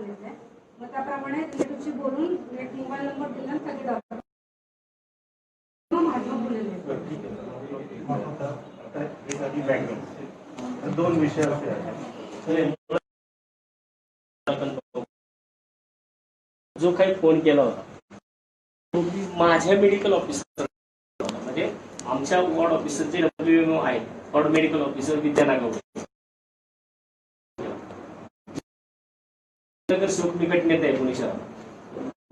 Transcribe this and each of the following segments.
सांगितलंय. मग त्याप्रमाणे रिलेटिव्हशी बोलून एक मोबाईल नंबर दिला आणि सगळे डॉक्टर महात्मा बोललेले. दोन विषय असे आहेत. जो काही फोन केला होता तो माझ्या मेडिकल ऑफिसर, म्हणजे आमच्या वॉर्ड ऑफिसर जे WMO आहेत, वॉर्ड मेडिकल ऑफिसर विद्यानगर सुख निकट नेते आहे पुणे शहरात.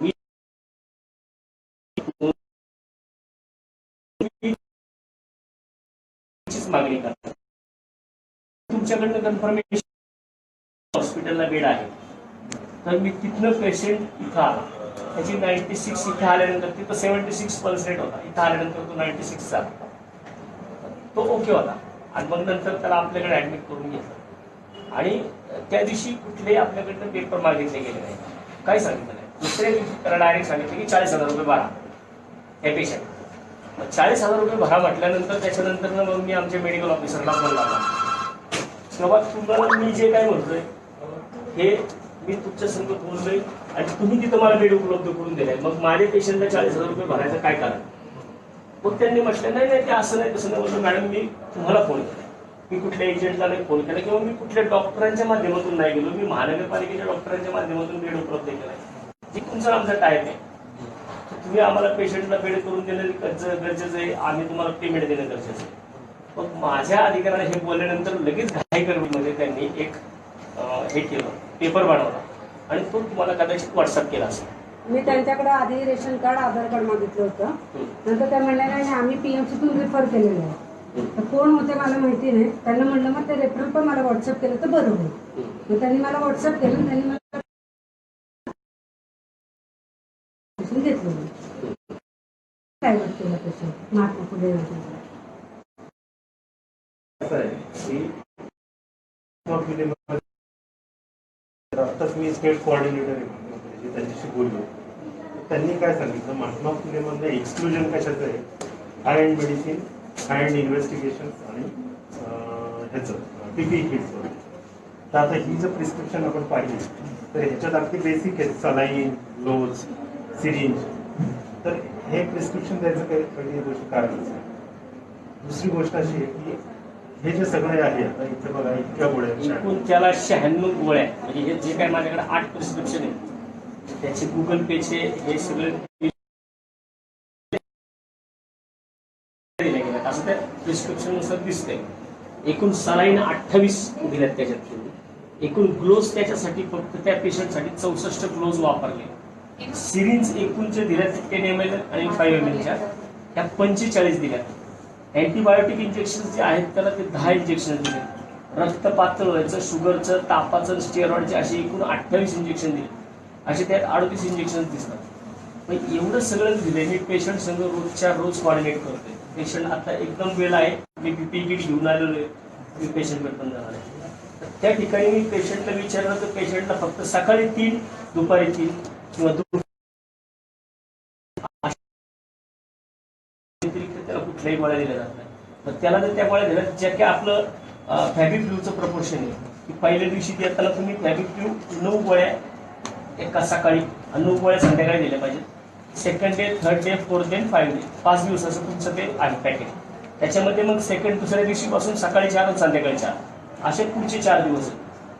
मी मागणी करतो तुमच्याकडनं कन्फर्मेशन हॉस्पिटलला बेड आहे, तर मी तिथनं पेशंट इथं आला. त्याची 96 इथं आल्यानंतर तिथं 76 पल्स रेट होता, इथं आल्यानंतर तो 96 चा तो ओके होता. आणि मग नंतर त्याला आपल्याकडे ऍडमिट करून घेतलं आणि त्या दिवशी कुठलेही आपल्याकडनं पेपर मागितले गेले नाही, काही सांगितलं नाही. दुसऱ्या दिवशी त्याला डायरेक्ट सांगितलं की 40,000 रुपये भरा त्या पेशंट. 40,000 रुपये भरा म्हटल्यानंतर त्याच्यानंतर मग मी आमच्या मेडिकल ऑफिसरला फोन लावला. तेव्हा तुम्हाला मी जे काय म्हणतोय हे मी तुमच्या संग बोललोय आणि तुम्ही तिथं मला बेड उपलब्ध करून दिलाय, मग माझ्या पेशंटला 40,000 रुपये भरायचं काय कारण? मग त्यांनी म्हटलं नाही नाही ते असं नाही तसं नाही. म्हणलं मॅडम मी तुम्हाला फोन केला, मी कुठल्या एजंटला नाही फोन केला किंवा मी कुठल्या डॉक्टरांच्या माध्यमातून नाही गेलो, मी महानगरपालिकेच्या डॉक्टरांच्या माध्यमातून बेड उपलब्ध केलाय. जे तुमचा आमचा टाईप आहे, तुम्ही आम्हाला पेशंटला बेड करून देणं गरजेचं आहे, आम्ही तुम्हाला पेमेंट देणं गरजेचं आहे. मग माझ्या अधिकाऱ्याला हे बोलल्यानंतर लगेच घाई करण्यामध्ये त्यांनी एक हे केलं, पेपर बनवला आणि तो तुम्हाला कदाचित व्हॉट्सअप केला असेल. मी त्यांच्याकडे आधी रेशन कार्ड, आधार कार्ड मागितलं होतं. नंतर त्या म्हणल्या नाही आम्ही PMCतून रेफर केलेलं आहे. तर कोण होते मला माहिती नाही. त्यांना म्हणलं मग ते रेफरल पण मला व्हॉट्सअप केलं तर बरं होईल. मग त्यांनी मला व्हॉट्सअप केलं, त्यांनी मला घेतलं. काय केलं पेशंट महात्मा फुले आत्ताच मी स्टेट कोऑर्डिनेटर त्यांच्याशी बोललो. त्यांनी काय सांगितलं, महात्मा फुले मधलं एक्सक्लुजन कशाचं आहे, high end medicine, high end investigation आणि ह्याचं PPE किट्सवर. तर आता ही जर प्रिस्क्रिप्शन आपण पाहिली तर ह्याच्यात अगदी बेसिक आहे, सलाईन, ग्लोव्ज, सिरिंज. तर हे प्रिस्क्रिप्शन द्यायचं काही पहिली गोष्ट कारणच आहे. दुसरी गोष्ट अशी आहे की हे जे सगळे आहे आता इथे बघा इतक्या गोळ्या, एकूण त्याला 96 गोळ्या, म्हणजे हे जे काय माझ्याकडे 8 प्रिस्क्रिप्शन आहे त्याचे गुगल पेचे हे सगळे दिले गेले असं त्या प्रिस्क्रिप्शन नुसार दिसतंय. एकूण सलाईन 28 दिल्यात त्याच्यात, एकूण ग्लोव्ज त्याच्यासाठी फक्त त्या पेशंटसाठी 64 ग्लोव्ज वापरले. सिरिंज एकूण जे दिल्यात 10 ml आणि 5 ml त्या 45 दिल्यात. अँटीबायोटिक इंजेक्शन जे आहेत त्याला ते 10 इंजेक्शन दिले. रक्त पातळ व्हायचं, शुगरचं, तापाचं, स्टेरॉइडचे असे एकूण 28 इंजेक्शन दिले. असे त्यात 38 इंजेक्शन दिसतात. पण एवढं सगळं दिले मी पेशंट संग रोजच्या रोज कोऑर्डिनेट करतोय. पेशंट आता एकदम वेळ आहे, मी PPE किट घेऊन आलेलो आहे, मी पेशंट पण जाणार आहे. त्या ठिकाणी मी पेशंटला विचारलं तर पेशंटला फक्त सकाळी 3, दुपारी 3 किंवा त्याला कुठल्याही गोळ्या दिल्या जात नाही. मग त्याला जर त्या गोळ्या दिल्या ज्या की आपलं फॅबिफ्लूचं प्रपोर्शन आहे की पहिल्या दिवशी देताना तुम्ही फॅबिफ्लू 9 गोळ्या एका सकाळी आणि 9 गोळ्या संध्याकाळी दिल्या पाहिजे. Second day, third day, fourth day, 5 day 5 दिवसाचं तुमचं ते आहे पॅकेज. त्याच्यामध्ये मग दुसऱ्या दिवशीपासून सकाळी 4 आणि संध्याकाळी 4 असे पुढचे 4 दिवस.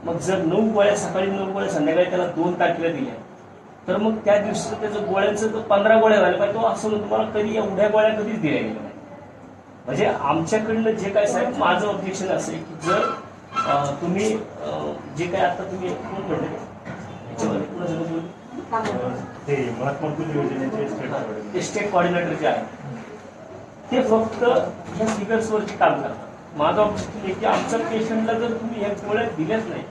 मग जर 9 गोळ्या सकाळी, 9 गोळ्या संध्याकाळी त्याला 2 तारखेला दिल्या तर मग त्या दिवशी त्याचं गोळ्यांचं तर 15 गोळ्या झाल्या पाहिजे. तो असं तुम्हाला कधी एवढ्या गोळ्या कधीच दिल्या गेल्या नाही. म्हणजे आमच्याकडनं जे काय साहेब माझं ऑब्जेक्शन असं आहे की जर तुम्ही जे काय आता तुम्ही कोण म्हणले याच्यामध्ये ते महात्मा फुले योजनेचे स्टेट कोऑर्डिनेटर जे आहे ते फक्त ह्या फिगर्सवरती काम करतात. माझं ऑब्जेक्शन आहे की आमच्या पेशंटला जर तुम्ही ह्या गोळ्या दिल्याच नाही,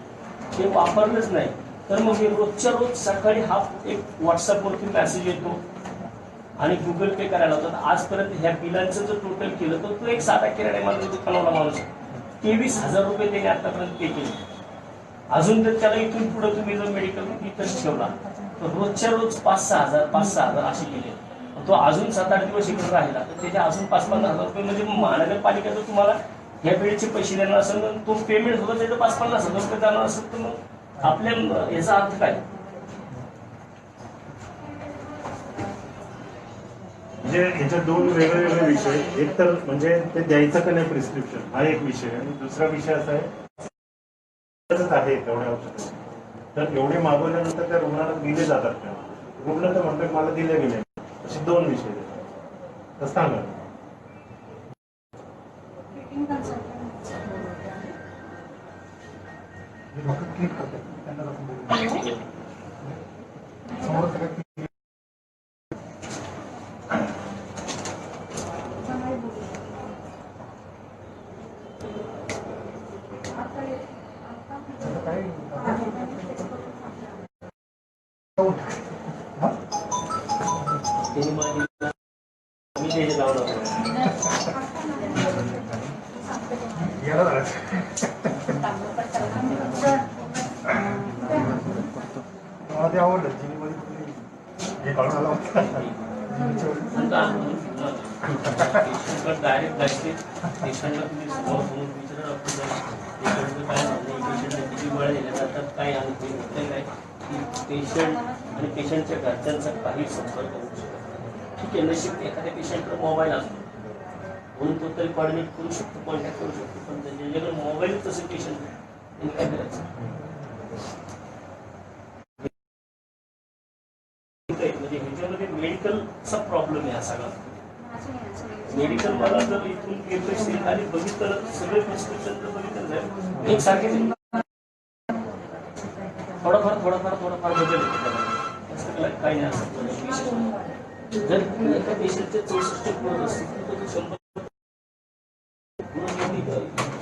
ते वापरलंच नाही, तर मग हे रोजच्या रोज सकाळी हा एक व्हॉट्सअपवरती मेसेज येतो आणि गुगल पे करायला होतात. आजपर्यंत ह्या बिलांचं जर टोटल केलं तर तो एक साधा किराणा माल दुकानाला माणूस 23,000 रुपये त्याने आतापर्यंत पे केले. अजून तर त्याला इथून पुढे तुम्ही जर मेडिकल इथं ठेवला तर रोजच्या रोज 5-6,000 असे गेले. तो अजून 7-8 दिवस इकडे राहिला तर त्याचे अजून 5-50,000 रुपये. म्हणजे महानगरपालिका जर तुम्हाला ह्या वेळेचे पैसे देणार असेल तर तो पेमेंट होता त्याचं 5-50,000 रुपये जाणार असेल तर मग आपल्या याचा अर्थ काय? म्हणजे याच्यात दोन वेगवेगळे विषय आहेत. एक तर म्हणजे ते द्यायचं का नाही प्रिस्क्रिप्शन हा एक विषय, आणि दुसरा विषय असा आहे तेवढ्या औषध तर एवढे मागवल्यानंतर त्या रुग्णाला दिले जातात का, रुग्ण तर म्हणतात मला दिले गेले, असे दोन विषय आहेत. तर सांगा. ते आवडलं हे काढून आला होता. डायरेक्ट जायचे पेशंटला तुम्ही समोर विचारा डॉक्टर पेशंटचं काय म्हणणं पेशंटला किती वेळ दिल्या जातात काय अनुभव होते काय की पेशंट आणि पेशंटच्या घरच्यांचा काही संपर्क होऊ शकतो. ठीक आहे, नशीब एखाद्या पेशंटला मोबाईल असतो म्हणून तो तरी कॉर्डिनेट करू शकतो, कॉन्टॅक्ट करू शकतो, पण ज्याच्याकडे मोबाईल तसं पेशंट त्यांनी काय करायचं. म्हणजे ह्याच्यामध्ये मेडिकलचा प्रॉब्लेम आहे हा सगळा. मेडिकल मला जर इथून गेलं आणि बघितलं सगळे प्रिस्क्रिप्शन जर बघितलं तर एक सारखे थोडाफार बदल येतो काही नाही असं. जर एका पेशंटचे 64 गुण असतील तर 100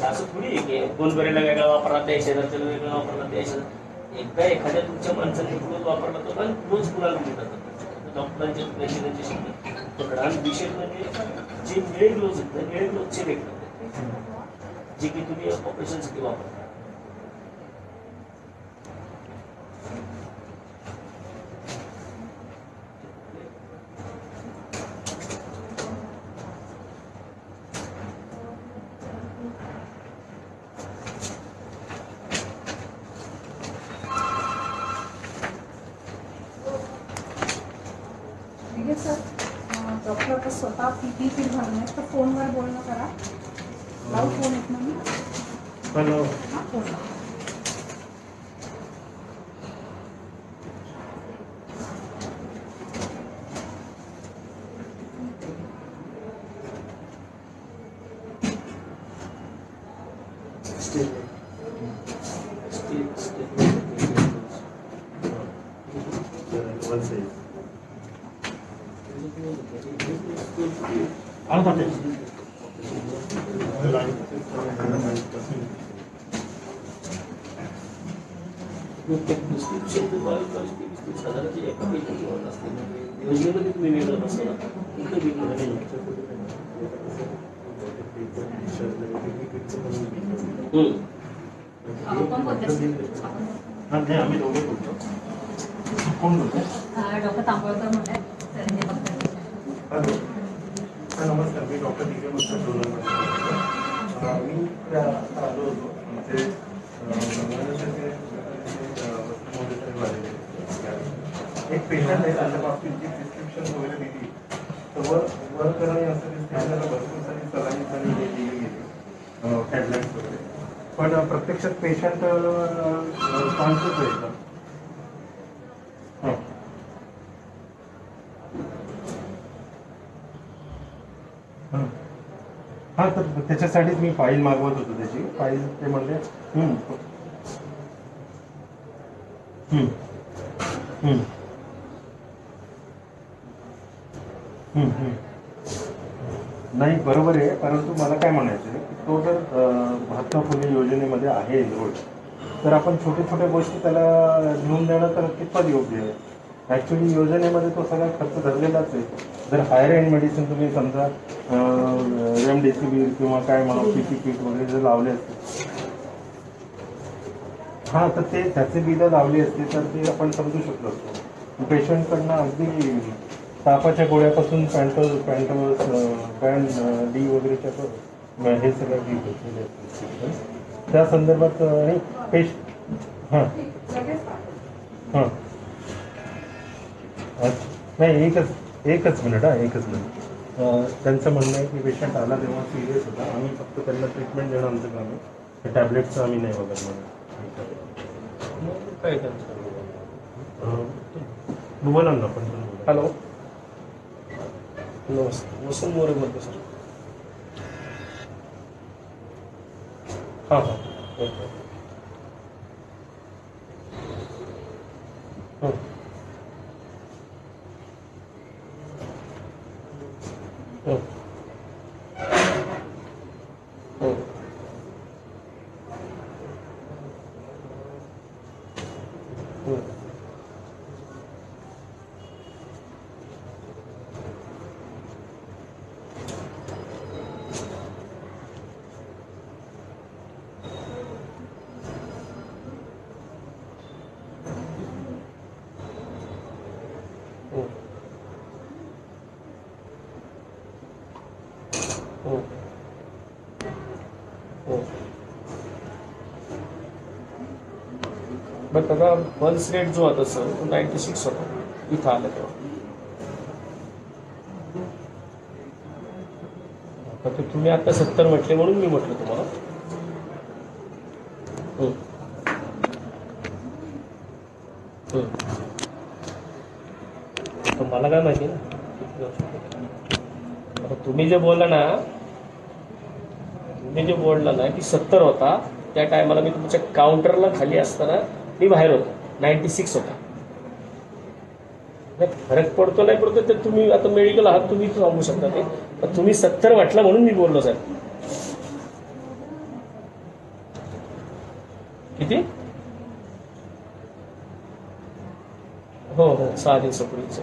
असं थोडी आहे की दोन बरेला वेगळा वापरला त्या शेजारच्याला वेगळा वापरला त्या शेजार एकदा एखाद्या तुमच्या माणसाने क्लोज वापरला तो पण क्लोज कुणाला दिला जातो डॉक्टरांचे पेशंटांचे शब्द प्रधान विषय म्हणजे जे निळे ग्लोज आहेत ना निळे ग्लोजचे वेगळे जे की तुम्ही ऑपरेशनसाठी वापरता. डॉक्टर आता स्वतः पीपी किट घालून तर फोनवर बोलणं करा. लावू फोन येत नाही. हॅलो. हां फोन योजनेमध्ये तुम्ही वेगळं बसला आम्ही दोघे बोलतो. कोण बोलतो? डॉक्टर तांबोळकर म्हणतात. हॅलो. नमस्कार, मी डॉक्टर दिव्य मस्तर मी आलो होतो आमचे एक पेशंट आहे त्याच्या बाबतीत जी प्रिस्क्रिप्शन वगैरे दिली तर वर करणे असं दिसते आपल्याला भरपूर सारी सलाईन्स आणि हे दिली गेली टॅबलेट्स वगैरे, पण प्रत्यक्षात पेशंट कॉन्शियस आहे का? हां, तर त्याच्यासाठीच मी फाईल मागवत होतो. त्याची फाईल ते म्हणले नाही, बरोबर आहे, परंतु मला काय म्हणायचं आहे की तो जर महात्मा फुले योजनेमध्ये आहे एनरोल्ड तर आपण छोट्या छोट्या गोष्टी त्याला घेऊन देणं तर कितपत योग्य आहे. ॲक्च्युली योजनेमध्ये तो सगळा खर्च धरलेलाच आहे. जर हायर एंड मेडिसिन तुम्ही समजा रेमडेसिवीर किंवा काय म्हणा पीपी किट वगैरे जर लावले असते, हां, तर ते त्याचे बिलं लावली असते तर ते आपण समजू शकलो असतो. पेशंटकडनं अगदी तापाच्या गोळ्यापासून पॅन डी वगैरेच्या हे सगळं बिल घेतलेले असते. त्या संदर्भात आणि हां हां, अच्छा, नाही, एकच मिनिट. त्यांचं म्हणणं आहे की पेशंट आला तेव्हा सिरियस होता, आम्ही फक्त त्यांना ट्रीटमेंट देणं आमचं काम आहे, टॅबलेटचं आम्ही नाही बघत म्हणून. काय त्यांचं बोला पण हॅलो नमस्ते वसंत मोरे बोलतो सर. हां हां ओके. हं. हं. हं. हं. बट त्याचा पल्स रेट जो होता सर तो 96 होता इथं आलं तेव्हा. आता ते तुम्ही आता 70 म्हटले म्हणून मी म्हटलं तुम्हाला. हं. हं. तर मला काय माहिती ना आता तुम्ही जे बोलला ना की 70 होता त्या टायमाला मी तुमच्या काउंटरला खाली असताना मी बाहेर होतो 96 होता. फरक पडतो नाही पडतो ते तुम्ही आता मेडिकल आहात तुम्ही सांगू शकता ते, पण तुम्ही 70 म्हटलं म्हणून मी बोललो सर. किती हो 6 दिवसापूर्वीच.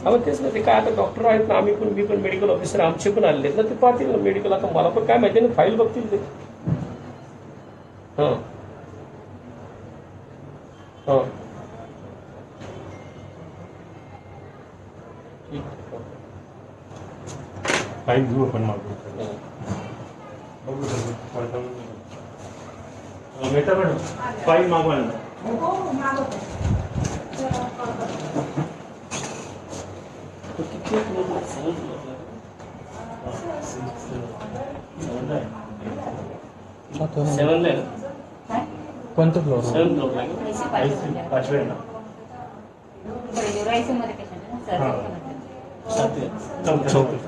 हा तेच ना ते काय आता डॉक्टर आहेत ना आम्ही पण मी पण मेडिकल ऑफिसर आमचे पण आलेले आहेत ना ते पाहतील ना मेडिकल. आता मला पण काय माहिती ना फाईल बघतील ते. हां हां ठीक फाईल घेऊ आपण मागू. बघू मेहता मॅडम फाईल मागवा ना. हो मागवते. सेवन ला कोणतं फ्लोअर? 7th फ्लोअरला पाचव्या ना. चौथं.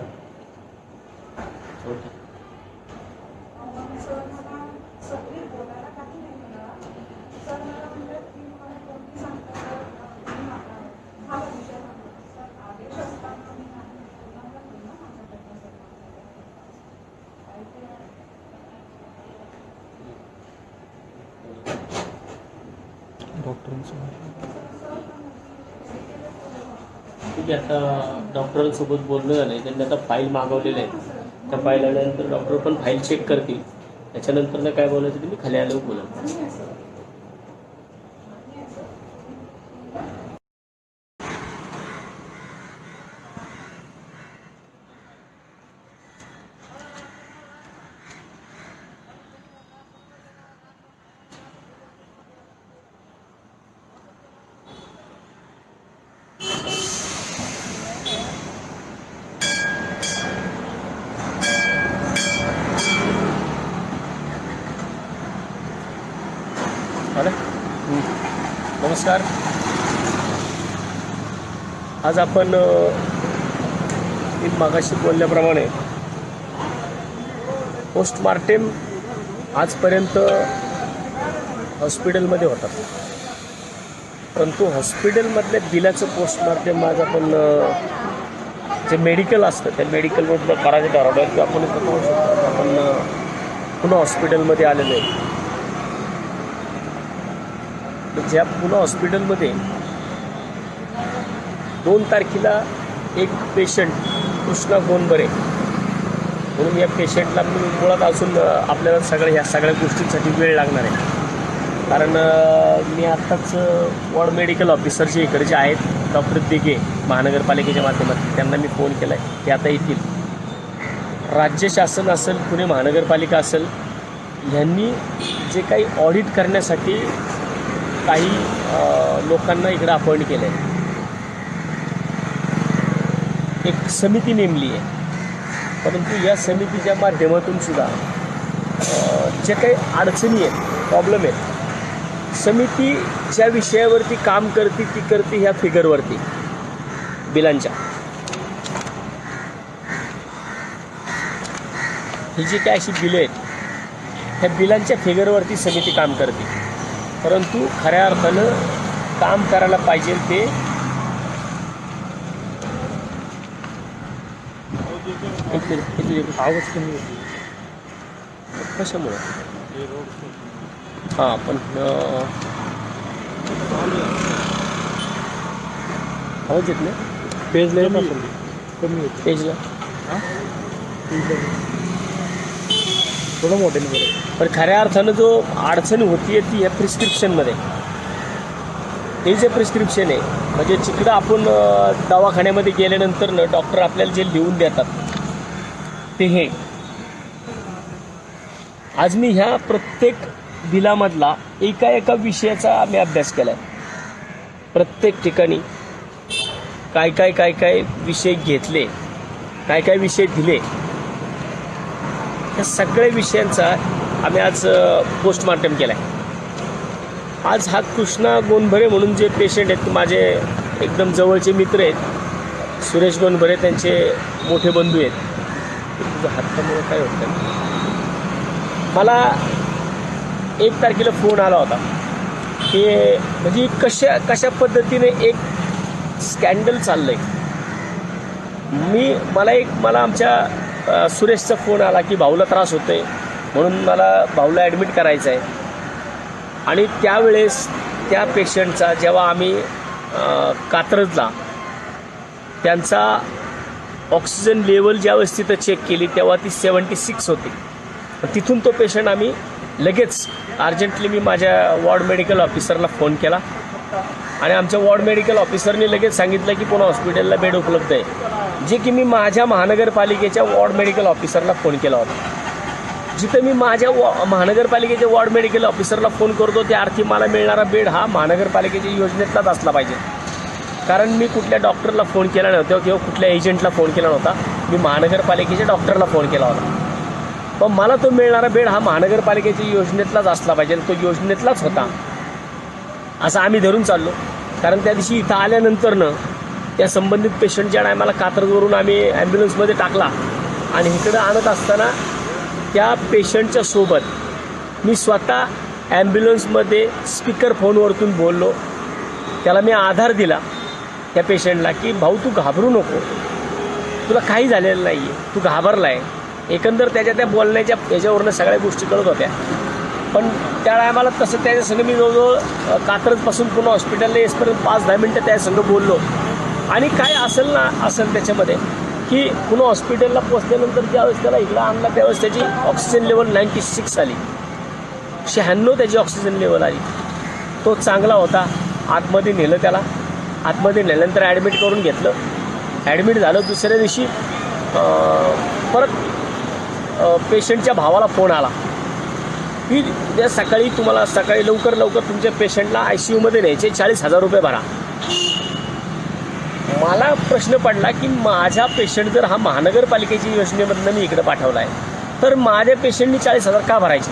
ठीक आहे. आता डॉक्टरांसोबत बोलणं झालं आहे त्यांनी आता फाईल मागवलेल्या आहेत. त्या फाईल आल्यानंतर डॉक्टर पण फाईल चेक करतील त्याच्यानंतर ना काय बोलायचं ते मी खाली आल्यावर बोलेल. नमस्कार. आज आपण मी मागाशी बोलल्याप्रमाणे पोस्टमार्टेम आजपर्यंत हॉस्पिटलमध्ये होतात, परंतु हॉस्पिटलमधल्या बिलाचं पोस्टमार्टेम आज आपण जे मेडिकल असतं त्या मेडिकलमधलं करायचं ठरवलं की आपण इथं पाहू शकतो. आपण पुन्हा हॉस्पिटलमध्ये आलेलो आहे. ज्या पुन्हा हॉस्पिटलमध्ये 2 तारखेला एक पेशंट कृष्णा गोनबरे म्हणून या पेशंटला मी मुळात अजून आपल्याला ह्या सगळ्या गोष्टींसाठी वेळ लागणार आहे. कारण मी आत्ताच वॉर्ड मेडिकल ऑफिसर जे इकडचे आहेत डॉक्टर दिघे महानगरपालिकेच्या माध्यमातून त्यांना मी फोन केला आहे, ते आता येतील. राज्य शासन असेल, पुणे महानगरपालिका असेल, यांनी जे काही ऑडिट करण्यासाठी काही लोकांना इकडं अपॉइंट केलं आहे, एक समिती नेमली आहे. परंतु या समितीच्या माध्यमातून सुद्धा जे काही अडचणी आहेत, प्रॉब्लेम आहेत, समिती ज्या विषयावरती काम करते ती करते ह्या फिगरवरती, बिलांच्या. ही जी काय अशी बिलं आहेत, ह्या बिलांच्या फिगरवरती समिती काम करते. परंतु खऱ्या अर्थानं काम करायला पाहिजे ते आवाज कमी होती कशामुळे. हां, पण आवाज येत नाही पेजला येत असेल, कमी होती पेजला. थोडं मोठ्याने बोला. पण खऱ्या अर्थानं जो अडचण होती ती ह्या प्रिस्क्रिप्शनमध्ये. हे जे प्रिस्क्रिप्शन आहे, म्हणजे जिकडं आपण दवाखान्यामध्ये गेल्यानंतर डॉक्टर आपल्याला जे लिहून देतात ते हे. आज मी ह्या प्रत्येक बिलामधला एका विषयाचा आम्ही अभ्यास केला आहे. प्रत्येक ठिकाणी काय काय विषय घेतले, काय विषय दिले, या सगळ्या विषयांचा आम्ही आज पोस्टमार्टम केला आहे. आज हा कृष्णा गोंधबरे म्हणून जे पेशंट आहेत, माझे एकदम जवळचे मित्र आहेत, सुरेश गोंधबरे त्यांचे मोठे बंधू आहेत. तुझं हातामुळे काय होतं, मला 1 तारखेला फोन आला होता की म्हणजे कशा पद्धतीने एक स्कॅन्डल चाललं आहे. मला आमच्या सुरेशचा फोन आला की भाऊला त्रास होतो आहे, म्हणून मला भाऊला ॲडमिट करायचं आहे. आणि त्यावेळेस त्या पेशंटचा जेव्हा आम्ही कात्रजला त्यांचा ऑक्सिजन लेवल ज्यावेळेस तिथं चेक केली तेव्हा ती 76 होती. तिथून तो पेशंट आम्ही लगेच अर्जंटली मी माझ्या वॉर्ड मेडिकल ऑफिसरला फोन केला आणि आमच्या वॉर्ड मेडिकल ऑफिसरने लगेच सांगितलं की पुणे हॉस्पिटलला बेड उपलब्ध आहे, जे की मी माझ्या महानगरपालिकेच्या वॉर्ड मेडिकल ऑफिसरला फोन केला होता. जिथं मी माझ्या महानगरपालिकेच्या वॉर्ड मेडिकल ऑफिसरला फोन करतो त्या अर्थी मला मिळणारा बेड हा महानगरपालिकेच्या योजनेतलाच असला पाहिजे. कारण मी कुठल्या डॉक्टरला फोन केला नव्हता किंवा कुठल्या एजंटला फोन केला नव्हता, मी महानगरपालिकेच्या डॉक्टरला फोन केला होता. पण मला तो मिळणारा बेड हा महानगरपालिकेच्या योजनेतलाच असला पाहिजे, तो योजनेतलाच होता असं आम्ही धरून चाललो. कारण त्या दिवशी इथं आल्यानंतरनं त्या संबंधित पेशंटच्या टायमाला कात्रजवरून आम्ही ॲम्ब्युलन्समध्ये टाकला आणि इकडं आणत असताना त्या पेशंटच्या सोबत मी स्वतः ॲम्ब्युलन्समध्ये स्पीकर फोनवरतून बोललो. त्याला मी आधार दिला त्या पेशंटला की भाऊ तू घाबरू नको, तुला काही झालेलं नाही आहे, तू घाबरला आहे. एकंदर त्याच्या त्या बोलण्याच्या याच्यावरनं सगळ्या गोष्टी कळत होत्या. पण त्या टायमाला तसं त्याच्यासंग मी जवळजवळ कात्रजपासून पुणे हॉस्पिटलला येईपर्यंत 5-10 मिनटं त्यासंग बोललो. आणि काय असेल त्याच्यामध्ये की पुणे हॉस्पिटलला पोचल्यानंतर ज्यावेळेस त्याला इकडं आणला त्यावेळेस त्याची ऑक्सिजन लेवल 96 आली, 96 त्याची ऑक्सिजन लेवल आली. तो चांगला होता. आतमध्ये नेलं त्याला, आतमध्ये नेल्यानंतर ॲडमिट करून घेतलं. ॲडमिट झालं. दुसऱ्या दिवशी परत पेशंटच्या भावाला फोन आला की उद्या सकाळी तुम्हाला सकाळी लवकर तुमच्या पेशंटला ICUमध्ये न्यायचे, 40,000 रुपये भरा. मला प्रश्न पडला की माझा पेशंट जर हा महानगरपालिकेच्या योजनेमधनं मी इकडे पाठवला आहे तर माझ्या पेशंटनी 40,000 का भरायचे.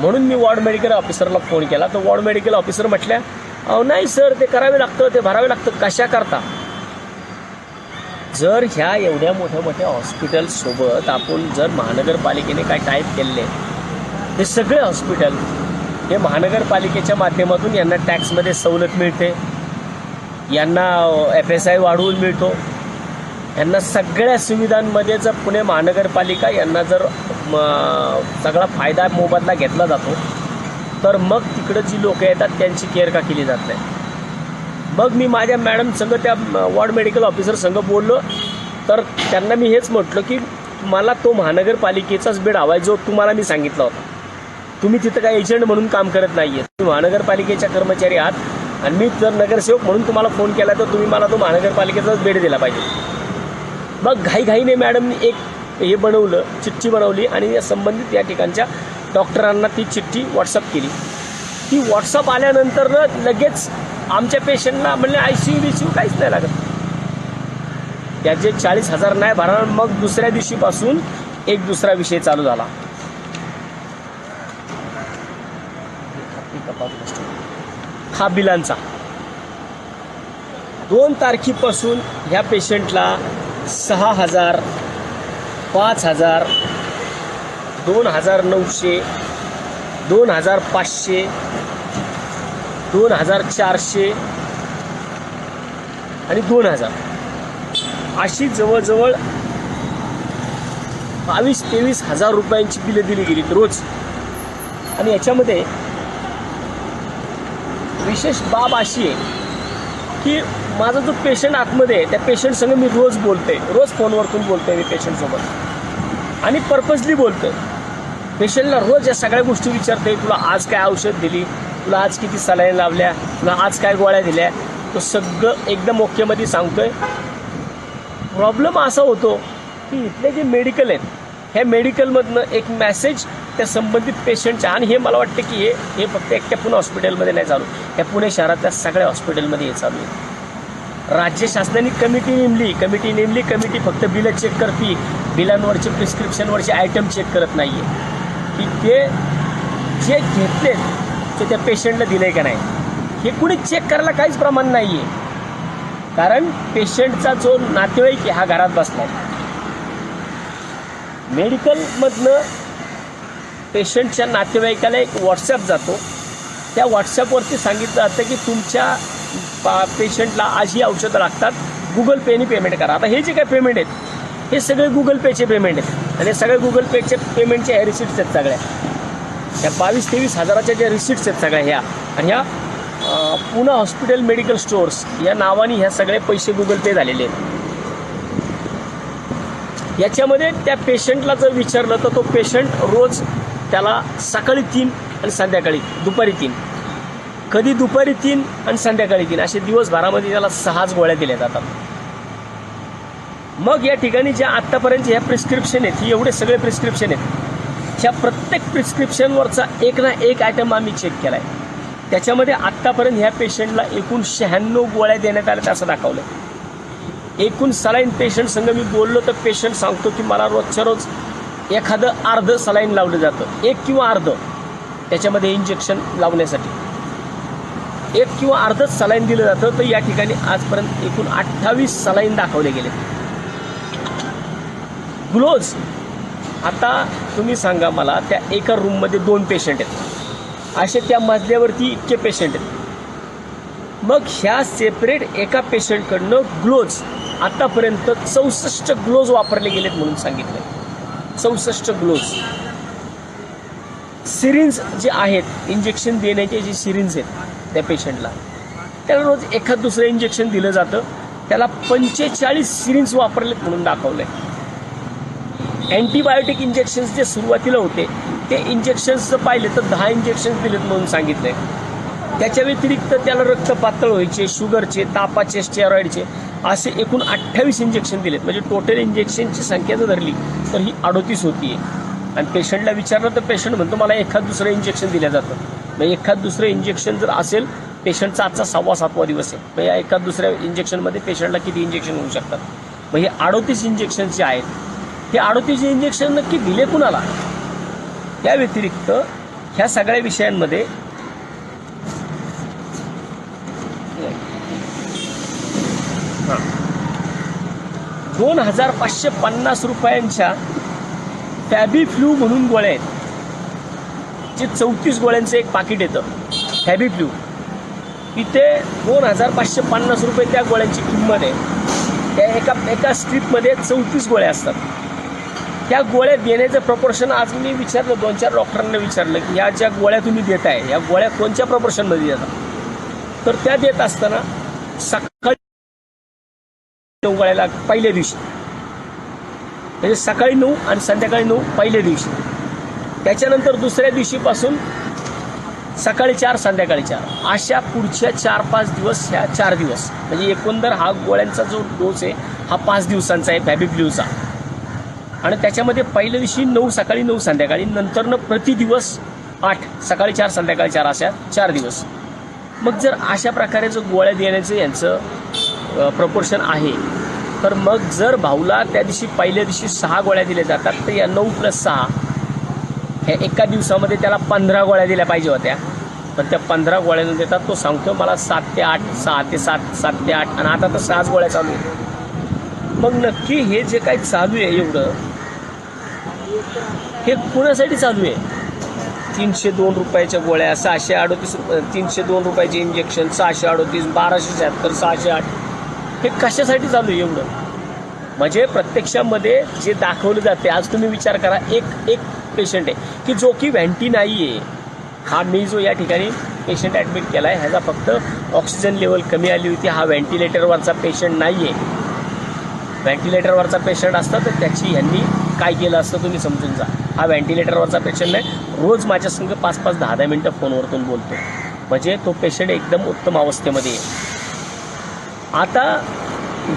म्हणून मी वॉर्ड मेडिकल ऑफिसरला फोन केला. तर वॉर्ड मेडिकल ऑफिसर म्हटल्या नाही सर ते करावे लागतं, ते भरावे लागतं. कशा करता. जर ह्या एवढ्या मोठ्या हॉस्पिटलसोबत आपण जर महानगरपालिकेने काय टाईप केलेले, हे सगळे हॉस्पिटल हे महानगरपालिकेच्या माध्यमातून यांना टॅक्समध्ये सवलत मिळते, यांना FSI वाढवून मिळतो, यांना सगळ्या सुविधांमध्ये जर पुणे महानगरपालिका यांना जर सगळा फायदा मोबदला घेतला जातो तर मग तिकडं जी लोक येतात त्यांची केअर का केली जात नाही. मग मी माझ्या मॅडम संग त्या वॉर्ड मेडिकल ऑफिसर संग बोललो तर त्यांना मी हेच म्हटलं की मला तो महानगरपालिकेचाच बेड हवा आहे जो तुम्हाला मी सांगितला होता. तुम्ही तिथं काही एजंट म्हणून काम करत नाही आहे, तुम्ही महानगरपालिकेच्या कर्मचारी आहात. आणि मी जर नगरसेवक म्हणून तुम्हाला फोन केला तर तुम्ही मला तो महानगरपालिकेचाच बेड दिला पाहिजे. मग घाईघाईने मॅडमनी एक हे बनवलं, चिठ्ठी बनवली आणि या संबंधित या ठिकाणच्या डॉक्टरांना ती चिठ्ठी व्हॉट्सअप केली. ती व्हॉट्सअप आल्यानंतर लगेच आमच्या पेशंटला म्हणले ICU काहीच नाही लागत. त्याचे 40,000 नाही भरणार. मग दुसऱ्या दिवशीपासून एक दुसरा विषय चालू झाला. हा बिलांचा 2 तारखेपासून ह्या पेशंटला 6,000, 5,000, 2,900, 2,500, 2,400 आणि 2,000 अशी जवळजवळ 22-23 हजार रुपयांची बिलं दिली गेली रोज. आणि याच्यामध्ये विशेष बाब अशी आहे की माझा जो पेशंट आतमध्ये आहे त्या पेशंट संग मी रोज बोलते, रोज फोनवरतून बोलते मी पेशंटसोबत आणि पर्पजली बोलते. पेशंटला रोज या सगळ्या गोष्टी विचारते. तुला आज काय औषध दिली, तुला आज किती सलाईन लावल्या, तुला आज काय गोळ्या दिल्या, तो सगळं एकदम ओकेमध्ये सांगतोय. प्रॉब्लेम असा होतो की इथले जे मेडिकल आहेत ह्या मेडिकलमधनं एक मेसेज त्या संबंधित पेशंटच्या, आणि हे मला वाटतं की हे फक्त एकट्या पुणे हॉस्पिटलमध्ये नाही चालू, ह्या पुणे शहरातल्या सगळ्या हॉस्पिटलमध्ये हे चालू आहे. राज्य शासनाने कमिटी नेमली. कमिटी फक्त बिलं चेक करते, बिलांवरचे प्रिस्क्रिप्शनवरचे आयटम चेक करत नाही आहे की ते जे घेतलेत ते त्या पेशंटला दिले का नाही. हे कुणी चेक करायला काहीच प्रमाण नाही आहे. कारण पेशंटचा जो नातेवाईक आहे हा घरात बसला आहे. मेडिकलमधनं पेशंटच्या नातेवाईकाला एक व्हॉट्सॲप जातो. त्या व्हॉट्सॲपवरती सांगितलं जातं की तुमच्या पेशंटला आज ही औषधं लागतात, गुगल पेनी पेमेंट करा. आता हे जे काही पेमेंट आहेत हे सगळे गुगल पेचे पेमेंट आहेत आणि सगळे गुगल पेचे पेमेंटच्या ह्या रिसिट्स आहेत सगळ्या. ह्या 22-23 हजाराच्या ज्या रिसिट्स आहेत सगळ्या ह्या, आणि ह्या पुणे हॉस्पिटल मेडिकल स्टोअर्स या नावाने ह्या सगळे पैसे गुगल पे झालेले आहेत. याच्यामध्ये त्या पेशंटला जर विचारलं तर तो पेशंट रोज त्याला सकाळी 3 आणि संध्याकाळी दुपारी 3, कधी दुपारी 3 आणि संध्याकाळी 3 असे दिवसभरामध्ये त्याला 6 गोळ्या दिल्या जातात. मग या ठिकाणी ज्या आत्तापर्यंत ह्या प्रिस्क्रिप्शन आहेत, ही एवढे सगळे प्रिस्क्रिप्शन आहेत, ह्या प्रत्येक प्रिस्क्रिप्शनवरचा एक ना एक आयटम आम्ही चेक केला आहे. त्याच्यामध्ये आत्तापर्यंत ह्या पेशंटला एकूण 96 गोळ्या देण्यात आल्या असं दाखवलं. एकूण सलाईन पेशंट संग मी बोललो तर पेशंट सांगतो की मला रोजच्या रोज एखादं अर्ध सलाईन लावलं जातं, 1 किंवा अर्ध त्याच्यामध्ये इंजेक्शन लावण्यासाठी 1 किंवा अर्धच सलाईन दिलं जातं. तर या ठिकाणी आजपर्यंत एकूण 28 सलाईन दाखवले गेले. ग्लोव्ज, आता तुम्ही सांगा मला, त्या एका रूममध्ये 2 पेशंट आहेत, असे त्या मजल्यावरती इतके पेशंट आहेत. मग ह्या सेपरेट एका पेशंटकडनं ग्लोव्ज आतापर्यंत 64 ग्लोव्ज वापरले गेलेत म्हणून सांगितलं. 64 ग्लोव्ज. सिरिंज जे आहेत इंजेक्शन देण्याचे जे सिरिंज आहेत त्या पेशंटला, त्याला रोज एखाद दुसरं इंजेक्शन दिलं जातं. त्याला 45 सिरिंज वापरलेत म्हणून दाखवलंय. अँटीबायोटिक इंजेक्शन्स जे सुरुवातीला होते ते इंजेक्शन्स पाहिले तर 10 इंजेक्शन्स दिलेत म्हणून सांगितलंय. त्याच्या व्यतिरिक्त त्याला रक्त पातळ व्हायचे, शुगरचे, तापाचे, स्टेरॉइडचे असे एकूण 28 इंजेक्शन दिलेत. म्हणजे टोटल इंजेक्शनची संख्या जर धरली तर ही 38 होती. आणि पेशंटला विचारलं तर पेशंट म्हणतो मला एखाद दुसरं इंजेक्शन दिलं जातं. मग एखाद दुसरं इंजेक्शन जर असेल, पेशंटचा आजचा 6वा-7वा दिवस आहे, मग या एखाद दुसऱ्या इंजेक्शनमध्ये पेशंटला किती इंजेक्शन होऊ शकतात. मग हे 38 इंजेक्शन्स जे आहेत, हे 38 इंजेक्शन नक्की दिले कुणाला. त्या व्यतिरिक्त ह्या सगळ्या विषयांमध्ये 2,550 रुपयांच्या फॅबिफ्लू म्हणून गोळ्या आहेत, जे 34 गोळ्यांचं एक पाकिट येतं फॅबिफ्लू. इथे 2,550 रुपये त्या गोळ्यांची किंमत आहे. त्या एका स्ट्रीपमध्ये 34 गोळ्या असतात. त्या गोळ्या देण्याचं प्रपोर्शन आज मी विचारलं, 2-4 डॉक्टरांना विचारलं की ह्या ज्या गोळ्या तुम्ही देताय या गोळ्या कोणत्या प्रपोर्शनमध्ये देतात. तर त्या देत असताना सकाळी 9 गोळ्याला पहिल्या दिवशी, म्हणजे सकाळी 9 आणि संध्याकाळी 9 पहिल्या दिवशी. त्याच्यानंतर दुसऱ्या दिवशीपासून सकाळी 4 संध्याकाळी 4 अशा पुढच्या 4-5 दिवस, ह्या 4 दिवस म्हणजे एकंदर हा गोळ्यांचा जो डोस आहे हा 5 दिवसांचा आहे फॅबिफ्लूचा. आणि त्याच्यामध्ये पहिल्या दिवशी 9 सकाळी 9 संध्याकाळी, नंतरनं प्रतिदिवस 8 सकाळी 4 संध्याकाळी 4 अशा 4 दिवस. मग जर अशा प्रकारे जो गोळ्या देण्याचं यांचं प्रपोर्शन आहे, तर मग जर भाऊला त्या दिवशी पहिल्या दिवशी 6 गोळ्या दिल्या जातात, तर या 9 + 6 ह्या एका दिवसामध्ये त्याला 15 गोळ्या दिल्या पाहिजे होत्या. पण त्या 15 गोळ्या न देतात तो सांगतो मला 7 ते 8, 6 ते 7, 7 ते 8 आणि आता तर 6 गोळ्या चालू आहे. मग नक्की हे जे काही चालू आहे एवढं, हे कुणासाठी चालू आहे? 302 रुपयाच्या गोळ्या, 638 302 रुपयाचे इंजेक्शन, 638, 1276, 608, हे कशासाठी चालू आहे एवढं? म्हणजे प्रत्यक्षामध्ये जे दाखवलं जाते, आज तुम्ही विचार करा, एक पेशंट आहे की जो की व्हॅन्टी नाही आहे. हा मी जो या ठिकाणी पेशंट ॲडमिट केला आहे, ह्याचा फक्त ऑक्सिजन लेवल कमी आली होती. हा व्हेंटिलेटरवरचा पेशंट नाही आहे. व्हेंटिलेटरवरचा पेशंट असता तर त्याची ह्यांनी काय केलं असतं तुम्ही समजून जा. हा व्हेंटिलेटरवरचा पेशंट नाही, रोज माझ्या संग 5-5, 10-10 मिनटं फोनवरतून बोलतो. म्हणजे तो पेशंट एकदम उत्तम अवस्थेमध्ये आहे. आता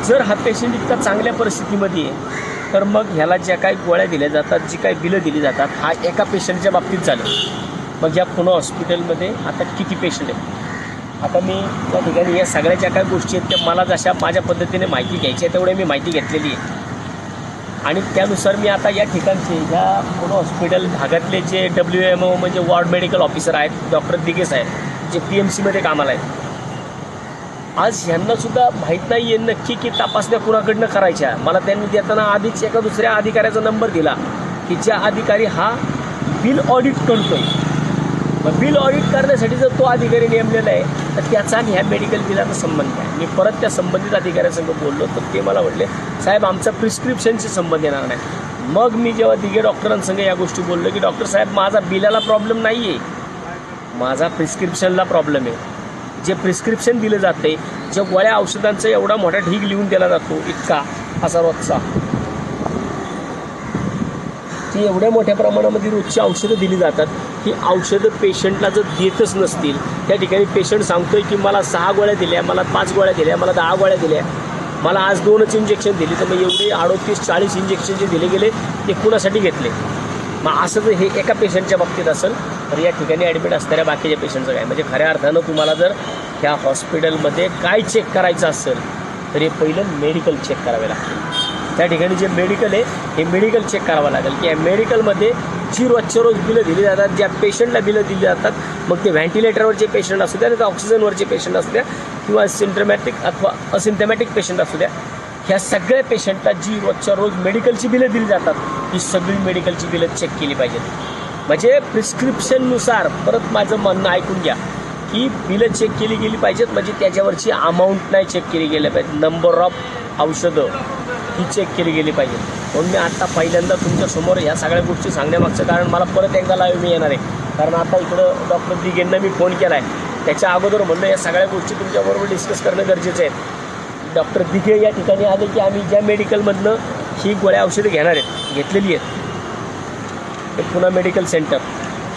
जर हा पेशंट इतका चांगल्या परिस्थितीमध्ये आहे, तर मग ह्याला ज्या काही गोळ्या दिल्या जातात, जी काही बिलं दिली जातात, हा एका पेशंटच्या बाबतीत झालं. मग या पुणे हॉस्पिटलमध्ये आता किती पेशंट आहेत? आता मी त्या ठिकाणी या सगळ्या ज्या काही गोष्टी आहेत त्या मला जशा माझ्या पद्धतीने माहिती घ्यायची आहे तेवढ्या मी माहिती घेतलेली आहे. आणि त्यानुसार मी आता या ठिकाणचे ह्या पुणे हॉस्पिटल भागातले जे WMO म्हणजे वॉर्ड मेडिकल ऑफिसर आहेत, डॉक्टर दिगे साहेब, जे PMCमध्ये कामाला आहेत, आज ह्यांनासुद्धा माहीत नाही आहे नक्की की तपासण्या कुणाकडनं करायच्या. मला त्यांनी देताना आधीच एका दुसऱ्या अधिकाऱ्याचा नंबर दिला की ज्या अधिकारी हा बिल ऑडिट करतोय. मग बिल ऑडिट करण्यासाठी जर तो अधिकारी नेमलेला आहे, तर त्याचा आणि ह्या मेडिकल बिलाचा संबंध आहे. मी परत त्या संबंधित अधिकाऱ्यासंग बोललो, तर ते मला म्हटले साहेब आमचा प्रिस्क्रिप्शनशी संबंध येणार नाही. मग मी जेव्हा दिघे डॉक्टरांसंग या गोष्टी बोललो की डॉक्टर साहेब माझा बिलाला प्रॉब्लेम नाही आहे, माझा प्रिस्क्रिप्शनला प्रॉब्लेम आहे. जे प्रिस्क्रिप्शन दिलं जाते, जे गोळ्या औषधांचा एवढा मोठा ढीग लिहून दिला जातो, इतका असा रोजचा, ती एवढ्या मोठ्या प्रमाणामध्ये रोजची औषधं दिली जातात. ही औषधं पेशंटला जर देतच नसतील, त्या ठिकाणी पेशंट सांगतोय की मला 6 गोळ्या दिल्या, मला 5 गोळ्या दिल्या, मला 10 गोळ्या दिल्या, मला आज 2च इंजेक्शन दिली, तर मग एवढे 38-40 इंजेक्शन जे दिले गेले ते कुणासाठी घेतले? मग असं जर हे एका पेशंटच्या बाबतीत असेल, तर या ठिकाणी ॲडमिट असणाऱ्या बाकीच्या पेशंटचं काय? म्हणजे खऱ्या अर्थानं तुम्हाला जर ह्या हॉस्पिटलमध्ये काय चेक करायचं असेल, तर हे पहिलं मेडिकल चेक करावे लागते. त्या ठिकाणी जे मेडिकल आहे हे मेडिकल चेक करावं लागेल की या मेडिकलमध्ये जी रोजच्या रोज बिलं दिली जातात, ज्या पेशंटला बिलं दिली जातात, मग ते व्हेंटिलेटरवरचे पेशंट असू द्या, तर ऑक्सिजनवरचे पेशंट असू द्या, किंवा सिम्टमॅटिक अथवा असिम्टमॅटिक पेशंट असू द्या, ह्या सगळ्या पेशंटला जी रोजच्या रोज मेडिकलची बिलं दिली जातात, ही सगळी मेडिकलची बिलं चेक केली पाहिजेत. म्हणजे प्रिस्क्रिप्शननुसार, परत माझं म्हणणं ऐकून घ्या, की बिलं चेक केली गेली पाहिजेत. म्हणजे त्याच्यावरची अमाऊंट नाही चेक केली गेली पाहिजे, नंबर ऑफ औषधं ही चेक केली गेली पाहिजे. म्हणून मी आत्ता पहिल्यांदा तुमच्यासमोर ह्या सगळ्या गोष्टी सांगण्यामागचं कारण, मला परत एकदा लाईव्ह मी येणार आहे, कारण आता इकडं डॉक्टर दिगेंना मी फोन केला आहे. त्याच्या अगोदर म्हणलं या सगळ्या गोष्टी तुमच्याबरोबर डिस्कस करणं गरजेचं आहे. डॉक्टर दिघे या ठिकाणी आले की आम्ही ज्या मेडिकलमधनं ही गोळ्या औषधं घेणार आहेत, घेतलेली आहेत, पुणे मेडिकल सेंटर,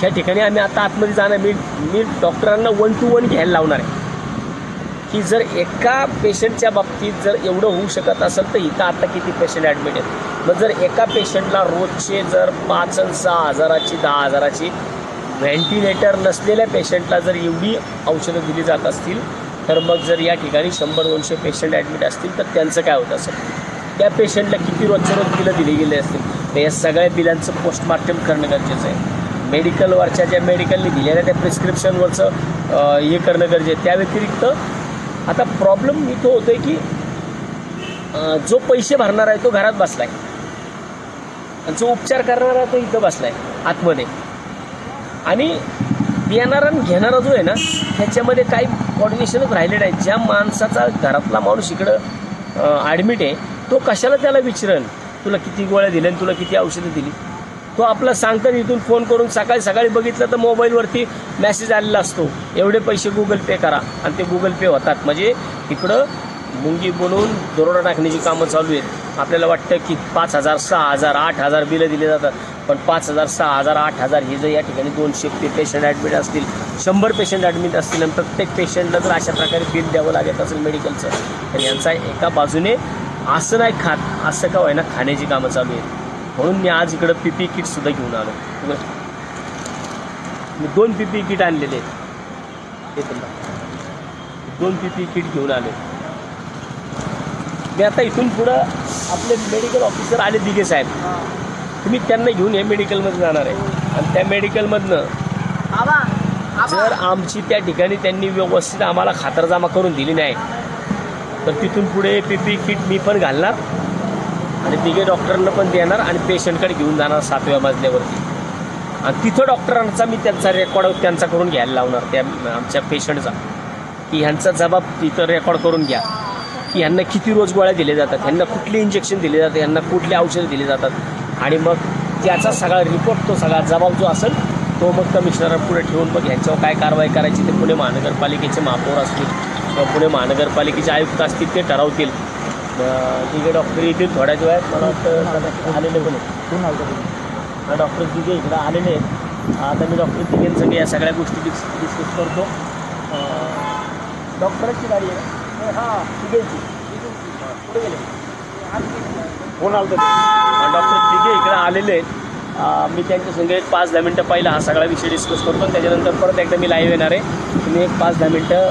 ह्या ठिकाणी आम्ही आता आतमध्ये जाणार. मी डॉक्टरांना 1 to 1 घ्यायला लावणार आहे की जर एका पेशंटच्या बाबतीत जर एवढं होऊ शकत असेल, तर इथं आता किती पेशंट ॲडमिट आहेत. मग जर एका पेशंटला रोजचे जर 5 आणि 6 हजाराची, 10 हजाराची, व्हेंटिलेटर नसलेल्या पेशंटला जर एवढी औषधं दिली जात असतील, तर मग जर या ठिकाणी 100-200 पेशंट ॲडमिट असतील, तर त्यांचं काय होत असेल? त्या पेशंटला किती रोजच्या रोज बिलं दिली गेली असतील? तर या सगळ्या बिलांचं पोस्टमार्टम करणं गरजेचं आहे. मेडिकलवरच्या ज्या मेडिकलने दिलेल्या त्या प्रिस्क्रिप्शनवरचं हे करणं गरजेचं आहे. त्या व्यतिरिक्त आता प्रॉब्लेम इथं होतो आहे की जो पैसे भरणार आहे तो घरात बसला आहे, जो उपचार करणारा तो इथं बसला आहे आतमध्ये, आणि देणारा आणि घेणारा जो आहे ना, ह्याच्यामध्ये काही कॉर्डिनेशनच राहिलेलं आहे. ज्या माणसाचा घरातला माणूस इकडं ॲडमिट आहे, तो कशाला त्याला विचारेल तुला किती गोळ्या दिल्या आणि तुला किती औषधं दिली? तो आपला सांगतात इथून फोन करून, सकाळी बघितलं तर मोबाईलवरती मेसेज आलेला असतो, एवढे पैसे गुगल पे करा, आणि ते गुगल पे होतात. म्हणजे इकडं मुंगी बनवून दरोडा टाकण्याची कामं चालू आहेत. आपल्याला वाटतं की 5,000, 6,000, 8,000 बिलं दिली जातात, पण 5,000 6,000 8,000 हे जर या ठिकाणी 200 पेशंट ॲडमिट असतील, 100 पेशंट ॲडमिट असतील आणि प्रत्येक पेशंटला जर अशा प्रकारे बिल द्यावं लागत असेल मेडिकलचं, तर यांचा एका बाजूने असं नाही खात, असं का होईना खाण्याची कामं चालू आहेत. म्हणून मी आज इकडं PPE किटसुद्धा घेऊन आलो. मी 2 PPE किट आणलेले आहेत. 2 PPE किट घेऊन आले. मी आता इथून पुढं आपले मेडिकल ऑफिसर आले दिघे साहेब, तुम्ही त्यांना घेऊन हे मेडिकलमध्ये जाणार आहे आणि त्या मेडिकलमधनं जर आमची त्या ठिकाणी त्यांनी व्यवस्थित आम्हाला खातरजमा करून दिली नाही, तर तिथून पुढे PPE किट मी पण घालणार आणि दिघे डॉक्टरांना पण देणार आणि पेशंटकडे घेऊन जाणार 7व्या मजल्यावरती आणि तिथं डॉक्टरांचा मी त्यांचा रेकॉर्ड त्यांचा करून घ्यायला लावणार, त्या आमच्या पेशंटचा, की ह्यांचा जबाब तिथं रेकॉर्ड करून घ्या की ह्यांना किती रोज गोळ्या दिले जातात, ह्यांना कुठले इंजेक्शन दिले जातात, ह्यांना कुठले औषधं दिले जातात आणि मग त्याचा सगळा रिपोर्ट, तो सगळा जबाब जो असेल तो मग कमिशनरपुढे ठेवून मग ह्यांच्यावर काय कारवाई करायची ते पुणे महानगरपालिकेचे महापौर असतील किंवा पुणे महानगरपालिकेचे आयुक्त असतील ते ठरवतील. तिघे डॉक्टर येतील थोड्याच वेळात, मला वाटतं आलेले पण आहेत डॉक्टर तिघे इकडं आलेले आहेत. आता मी डॉक्टर तिघेंसंग या सगळ्या गोष्टी डिस्कस करतो. डॉक्टरांची गाडी आहे हां तिघेंची कुठे गेले फोन आला डॉक्टर तिघे इकडे आलेले आहेत. मी त्यांच्यासंग एक 5-10 मिनटं पहिला हा सगळा विषय डिस्कस करतो आणि त्याच्यानंतर परत एकदा मी लाईव्ह येणार आहे. तुम्ही एक 5-10 मिनटं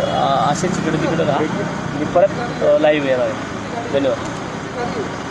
असेच इकडे तिकडे राहा, मी परत लाईव्ह येणार आहे. धन्यवाद.